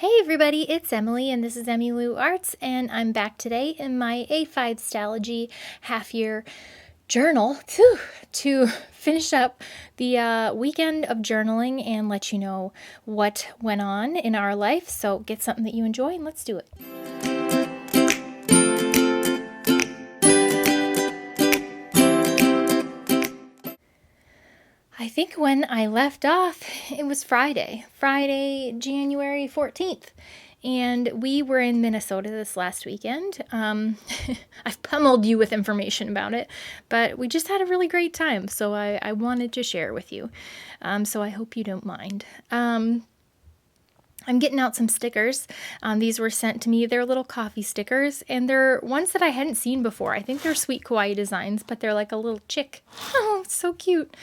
Hey everybody, it's Emily and this is Emmylou Arts, and I'm back today in my A5 Stalogy half-year journal to finish up the weekend of journaling and let you know what went on in our life. So get something that you enjoy and let's do it. I think when I left off, it was Friday, January 14th. And we were in Minnesota this last weekend. I've pummeled you with information about it, but we just had a really great time, so I wanted to share with you. So I hope you don't mind. I'm getting out some stickers. These were sent to me. They're little coffee stickers, and they're ones that I hadn't seen before. I think they're sweet Kawaii designs, but they're like a little chick. Oh, so cute.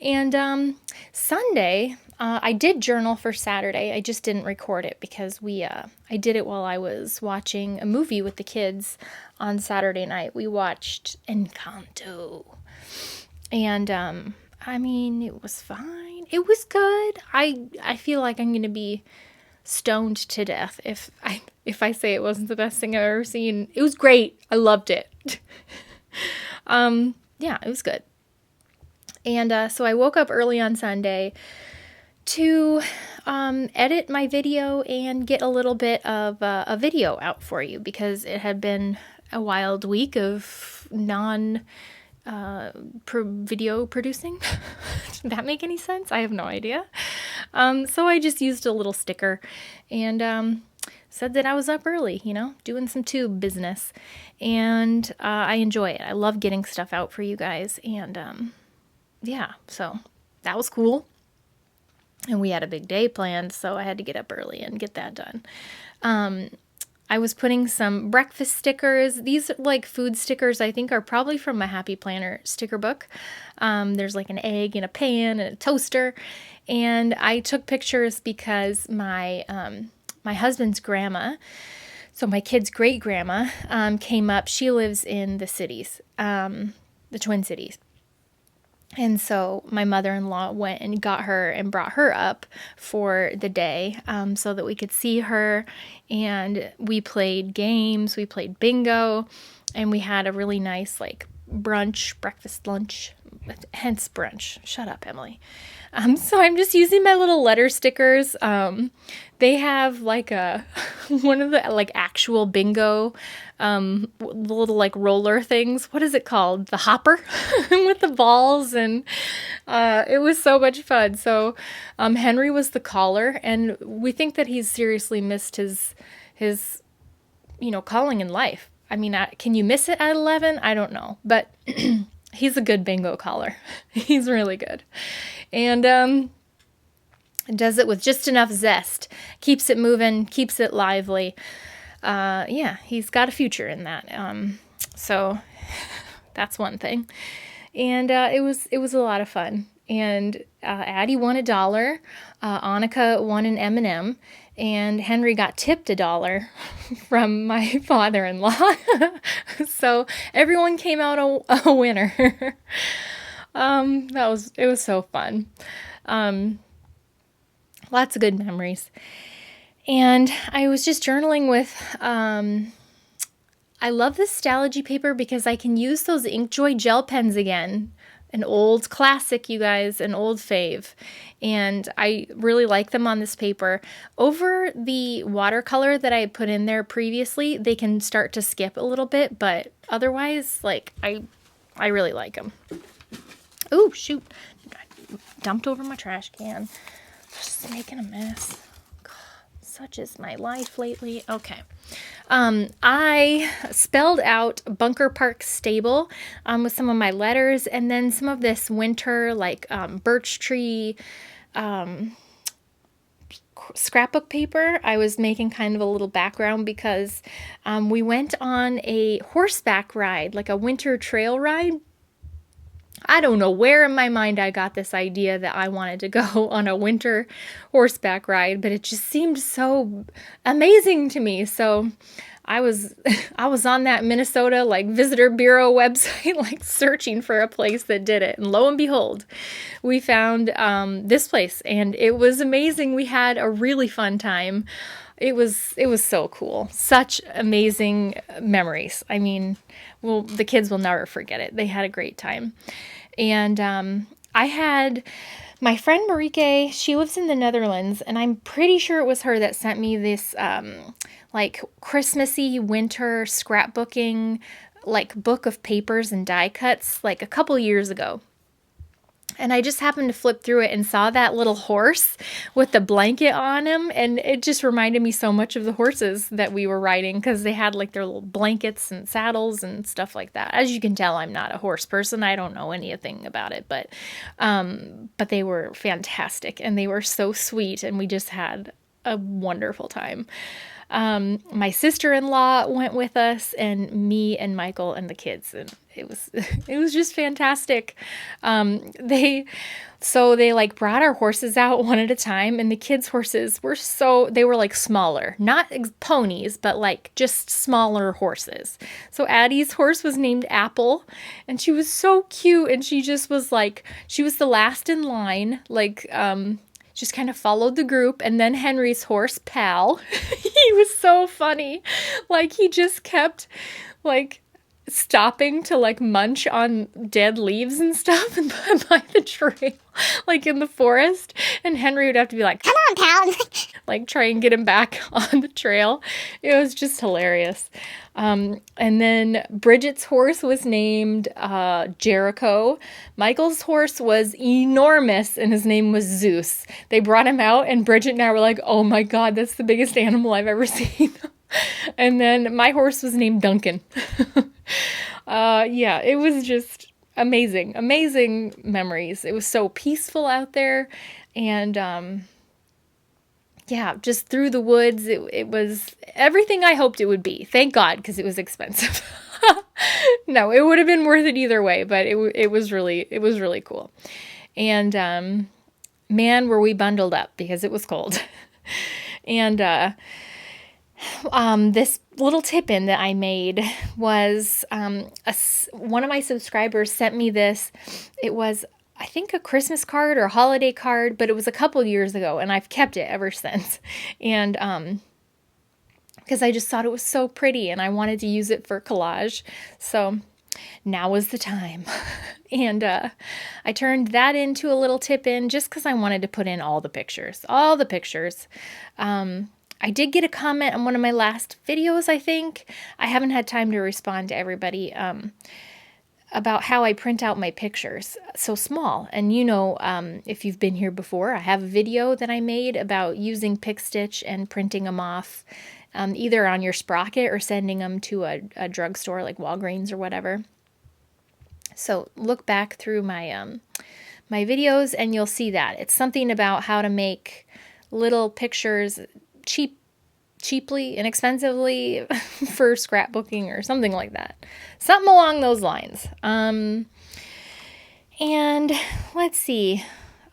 And Sunday, I did journal for Saturday. I just didn't record it because I did it while I was watching a movie with the kids on Saturday night. We watched Encanto. And, I mean, it was fine. It was good. I feel like I'm going to be stoned to death if I say it wasn't the best thing I've ever seen. It was great. I loved it. Yeah, it was good. And so I woke up early on Sunday to edit my video and get a little bit of a video out for you because it had been a wild week of video producing. Did that make any sense? I have no idea. So I just used a little sticker and said that I was up early, doing some tube business. And I enjoy it. I love getting stuff out for you guys. And yeah, so that was cool. And we had a big day planned, so I had to get up early and get that done. I was putting some breakfast stickers. These like food stickers I think are probably from my Happy Planner sticker book. There's like an egg in a pan and a toaster. And I took pictures because my husband's grandma, so my kid's great grandma, came up. She lives in the cities, the Twin Cities. And so my mother-in-law went and got her and brought her up for the day so that we could see her. And we played games, we played bingo, and we had a really nice like brunch, breakfast, lunch, hence brunch. Shut up, Emily. So I'm just using my little letter stickers. They have like one of the like actual bingo, little like roller things. What is it called? The hopper with the balls. And, it was so much fun. So, Henry was the caller, and we think that he's seriously missed his, calling in life. I mean, can you miss it at 11? I don't know, but he's a good bingo caller. He's really good. And, does it with just enough zest. Keeps it moving, keeps it lively. Yeah, he's got a future in that. So that's one thing. And it was a lot of fun. And Addie won $1. Annika won an M&M. And Henry got tipped $1 from my father-in-law. So everyone came out a winner. It was so fun. Lots of good memories. And I was just journaling with, I love this Stalogy paper because I can use those Inkjoy Gel Pens again. An old classic, you guys, an old fave. And I really like them on this paper. Over the watercolor that I put in there previously, they can start to skip a little bit, but otherwise, like, I really like them. Ooh, shoot. I dumped over my trash can. Just making a mess. God, such is my life lately. Okay. I spelled out Bunker Park Stable with some of my letters, and then some of this winter like birch tree scrapbook paper. I was making kind of a little background because we went on a horseback ride, like a winter trail ride. I don't know where in my mind I got this idea that I wanted to go on a winter horseback ride, but it just seemed so amazing to me. So I was I was on that Minnesota like visitor bureau website like searching for a place that did it, and lo and behold, we found this place, and it was amazing. We had a really fun time. It was so cool. Such amazing memories. I mean, well, the kids will never forget it. They had a great time. And I had my friend Marike, she lives in the Netherlands, and I'm pretty sure it was her that sent me this like Christmassy winter scrapbooking like book of papers and die cuts like a couple years ago. And I just happened to flip through it and saw that little horse with the blanket on him. And it just reminded me so much of the horses that we were riding, because they had like their little blankets and saddles and stuff like that. As you can tell, I'm not a horse person. I don't know anything about it, but they were fantastic and they were so sweet. And we just had a wonderful time. My sister-in-law went with us, and me and Michael and the kids, and it was just fantastic. They like brought our horses out one at a time, and the kids' horses were they were like smaller, not ponies, but like just smaller horses. So Addie's horse was named Apple, and she was so cute, and she just was like, she was the last in line, like, just kind of followed the group. And then Henry's horse, Pal, he was so funny. Like, he just kept like stopping to like munch on dead leaves and stuff and by the trail, like in the forest. And Henry would have to be like, "Come on, Pal," like try and get him back on the trail. It was just hilarious. And then Bridget's horse was named Jericho. Michael's horse was enormous, and his name was Zeus. They brought him out, and Bridget and I were like, "Oh my God, that's the biggest animal I've ever seen." And then my horse was named Duncan. Yeah, it was just amazing, amazing memories. It was so peaceful out there, and yeah, just through the woods. It was everything I hoped it would be. Thank God, because it was expensive. No, it would have been worth it either way, but it was really cool. And man, were we bundled up, because it was cold. And this little tip-in that I made was one of my subscribers sent me this. It was, I think, a Christmas card or a holiday card, but it was a couple years ago, and I've kept it ever since. And because I just thought it was so pretty, and I wanted to use it for collage. So now was the time. And I turned that into a little tip-in just because I wanted to put in all the pictures. I did get a comment on one of my last videos, I think. I haven't had time to respond to everybody about how I print out my pictures so small. And you know, if you've been here before, I have a video that I made about using Pick Stitch and printing them off either on your sprocket or sending them to a drugstore like Walgreens or whatever. So look back through my my videos and you'll see that. It's something about how to make little pictures cheaply, inexpensively for scrapbooking or something like that. Something along those lines. And let's see.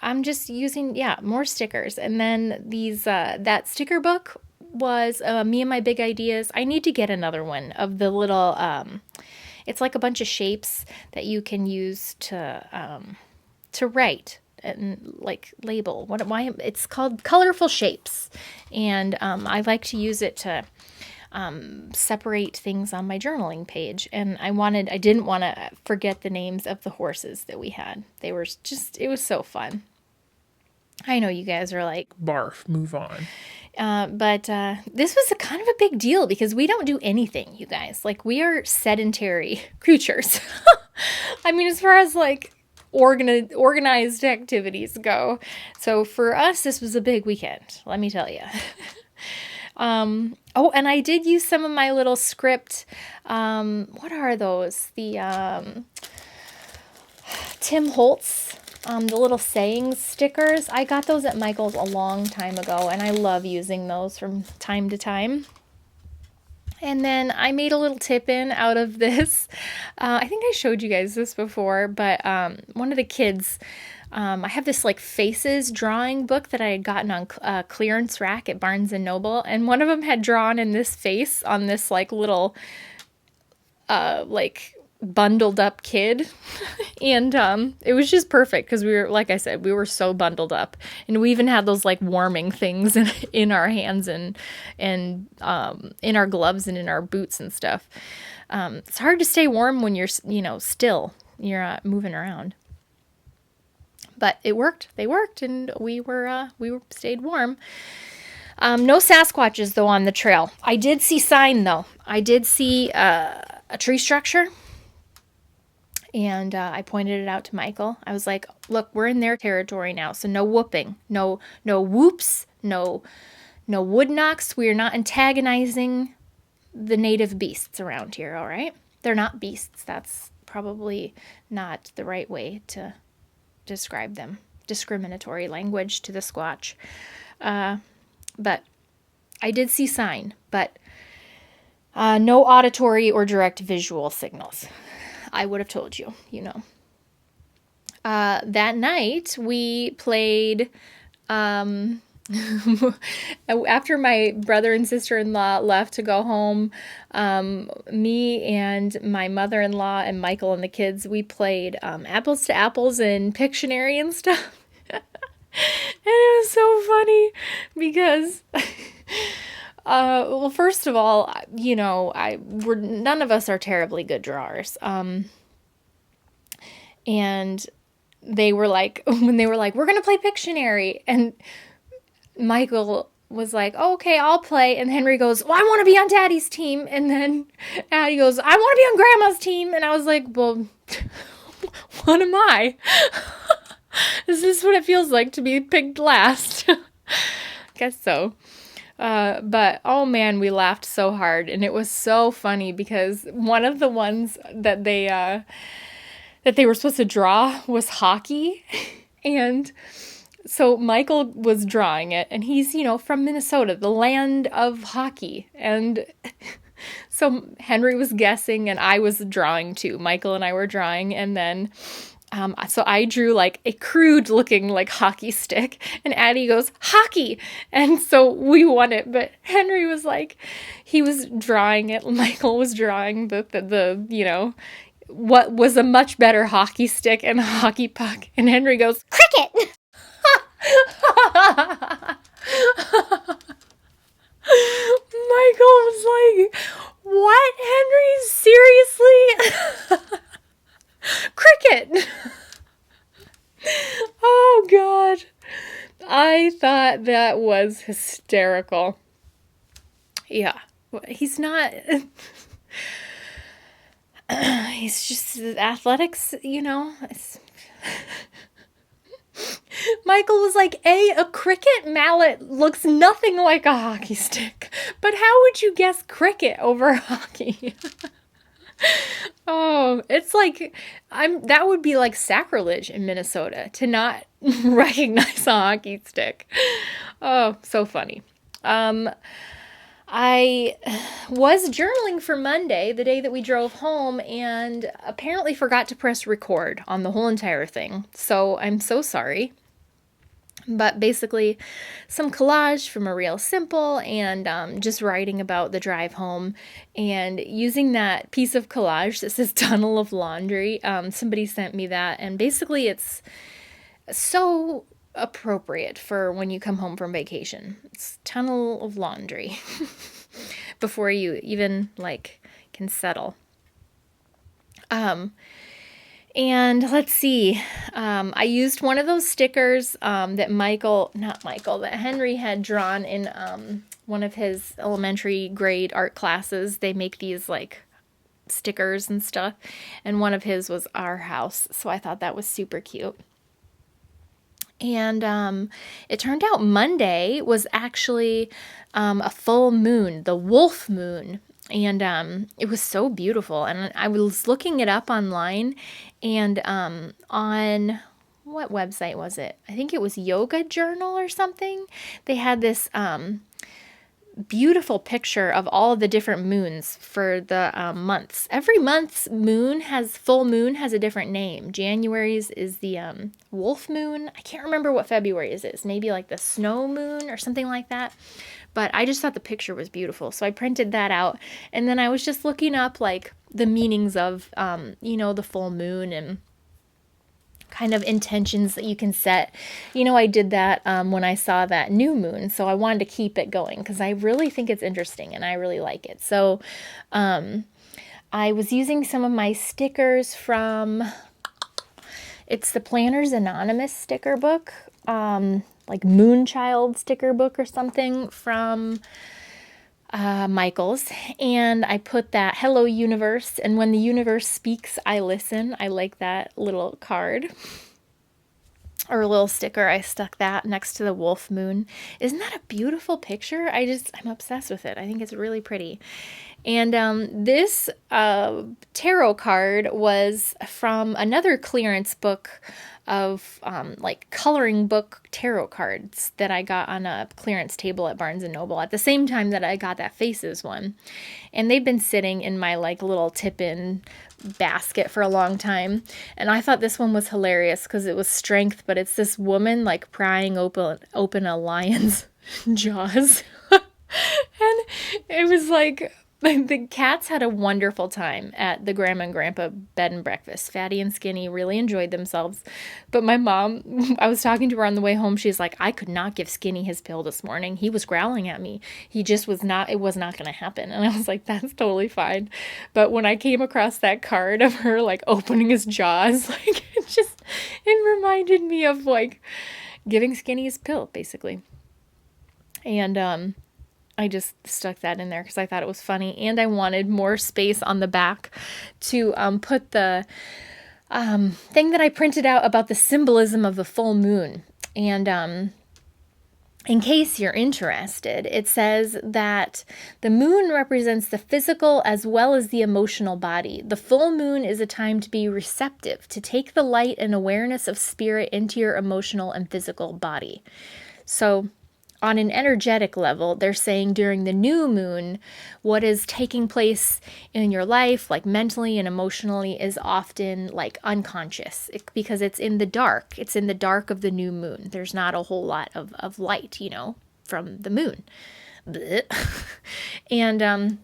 I'm just using, more stickers. And then these, that sticker book was me and my big ideas. I need to get another one of the little, it's like a bunch of shapes that you can use to write and like label. It's called Colorful Shapes, and I like to use it to separate things on my journaling page. And I didn't want to forget the names of the horses that we had. They were just, it was so fun. I know you guys are like, barf, move on. But this was a kind of a big deal because we don't do anything, you guys. Like, we are sedentary creatures. I mean, as far as like organized activities go. So for us, this was a big weekend, let me tell you. Oh, and I did use some of my little script. What are those? The Tim Holtz, the little sayings stickers. I got those at Michael's a long time ago, and I love using those from time to time. And then I made a little tip-in out of this. I think I showed you guys this before, but one of the kids I have this like faces drawing book that I had gotten on a clearance rack at Barnes and Noble, and one of them had drawn in this face on this like little like bundled up kid. And it was just perfect because we were, like I said, we were so bundled up, and we even had those like warming things in our hands and in our gloves and in our boots and stuff. It's hard to stay warm when you're, you know, still, you're not moving around. But it worked. They worked, and we stayed warm. No Sasquatches though on the trail. I did see sign though. I did see a tree structure, and I pointed it out to Michael. I was like, "Look, we're in their territory now, so no whooping, no whoops, no wood knocks. We are not antagonizing the native beasts around here. All right, they're not beasts. That's probably not the right way to describe them. Discriminatory language to the Squatch." But I did see sign, but no auditory or direct visual signals. I would have told you, you know. That night we played, after my brother and sister-in-law left to go home, me and my mother-in-law and Michael and the kids, we played apples to apples and Pictionary and stuff. And it was so funny because, well, first of all, you know, none of us are terribly good drawers. And they were like, when they were like, "We're going to play Pictionary," and Michael was like, "Oh, okay, I'll play." And Henry goes, "Well, I want to be on Daddy's team." And then Addie goes, "I want to be on Grandma's team." And I was like, "Well, what am I?" Is this what it feels like to be picked last? Guess so. But oh man, we laughed so hard, and it was so funny because one of the ones that they were supposed to draw was hockey. And so Michael was drawing it, and he's, you know, from Minnesota, the land of hockey. And so Henry was guessing, and I was drawing too. Michael and I were drawing, and then so I drew like a crude looking like hockey stick, and Addie goes, "Hockey!" And so we won it, but Henry was like, he was drawing it. Michael was drawing the you know, what was a much better hockey stick and a hockey puck. And Henry goes, "Cricket!" Michael was like, "What, Henry? Seriously?" Cricket. Oh God. I thought that was hysterical. Yeah. He's not, he's just athletics, you know. Michael was like, a cricket mallet looks nothing like a hockey stick, but how would you guess cricket over hockey? Oh, it's like, that would be like sacrilege in Minnesota to not recognize a hockey stick. Oh, so funny. I was journaling for Monday, the day that we drove home, and apparently forgot to press record on the whole entire thing. So I'm so sorry. But basically, some collage from a Real Simple, and just writing about the drive home, and using that piece of collage that says Tunnel of Laundry. Somebody sent me that, and basically it's so appropriate for when you come home from vacation. It's Tunnel of Laundry before you even like can settle. And let's see, I used one of those stickers that that Henry had drawn in one of his elementary grade art classes. They make these like stickers and stuff, and one of his was our house, so I thought that was super cute. And it turned out Monday was actually a full moon, the wolf moon. And it was so beautiful. And I was looking it up online, and on what website was it? I think it was Yoga Journal or something. They had this beautiful picture of all of the different moons for the months. Every month's full moon has a different name. January's is the wolf moon. I can't remember what February's is. Maybe like the snow moon or something like that. But I just thought the picture was beautiful. So I printed that out. And then I was just looking up like the meanings of, the full moon and kind of intentions that you can set. I did that when I saw that new moon, so I wanted to keep it going because I really think it's interesting and I really like it. So I was using some of my stickers from, it's the Planners Anonymous sticker book, like Moonchild sticker book or something from Michaels, and I put that Hello Universe, and when the universe speaks, I listen. I like that little card or a little sticker. I stuck that next to the wolf moon. Isn't that a beautiful picture? I'm obsessed with it. I think it's really pretty. And this tarot card was from another clearance book of like coloring book tarot cards that I got on a clearance table at Barnes & Noble at the same time that I got that Faces one. And they've been sitting in my like little tip-in basket for a long time. And I thought this one was hilarious because it was strength, but it's this woman like prying open a lion's jaws. And it was like, the cats had a wonderful time at the Grandma and Grandpa bed and breakfast. Fatty and Skinny really enjoyed themselves. But my mom, I was talking to her on the way home. She's like, I could not give Skinny his pill this morning. He was growling at me. It was not going to happen. And I was like, that's totally fine. But when I came across that card of her like opening his jaws, like it reminded me of like giving Skinny his pill, basically. And, I just stuck that in there because I thought it was funny, and I wanted more space on the back to put the thing that I printed out about the symbolism of the full moon. And in case you're interested, it says that the moon represents the physical as well as the emotional body. The full moon is a time to be receptive, to take the light and awareness of spirit into your emotional and physical body. So on an energetic level, they're saying during the new moon, what is taking place in your life, like mentally and emotionally, is often like unconscious because it's in the dark. It's in the dark of the new moon. There's not a whole lot of light, from the moon. And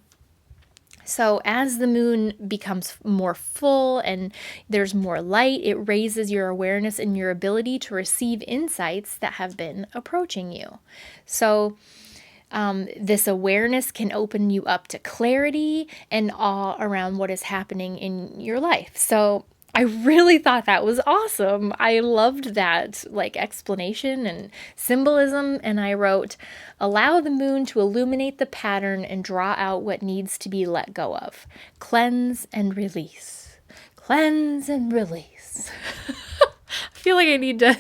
so as the moon becomes more full and there's more light, it raises your awareness and your ability to receive insights that have been approaching you. So this awareness can open you up to clarity and awe around what is happening in your life. So I really thought that was awesome. I loved that like explanation and symbolism, and I wrote, allow the moon to illuminate the pattern and draw out what needs to be let go of. Cleanse and release. Cleanse and release. I feel like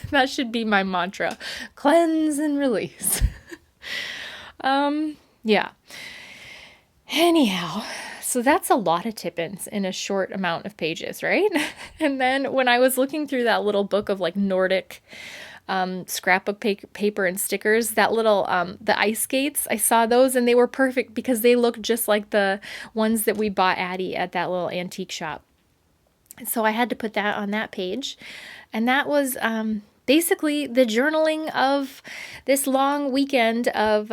that should be my mantra. Cleanse and release. Yeah. Anyhow, so that's a lot of tip-ins in a short amount of pages, right? And then when I was looking through that little book of like Nordic scrapbook paper and stickers, that little, the ice skates, I saw those and they were perfect because they looked just like the ones that we bought Addie at that little antique shop. So I had to put that on that page. And that was basically the journaling of this long weekend of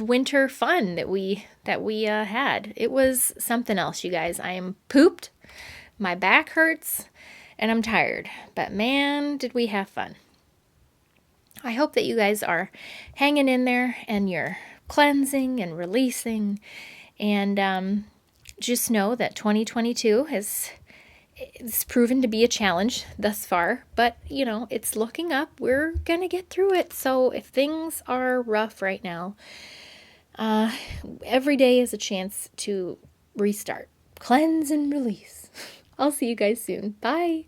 winter fun that we had. It was something else, you guys. I am pooped, my back hurts, and I'm tired. But man, did we have fun. I hope that you guys are hanging in there and you're cleansing and releasing. And just know that 2022 it's proven to be a challenge thus far, but it's looking up. We're gonna get through it. So if things are rough right now, every day is a chance to restart, cleanse and release. I'll see you guys soon. Bye.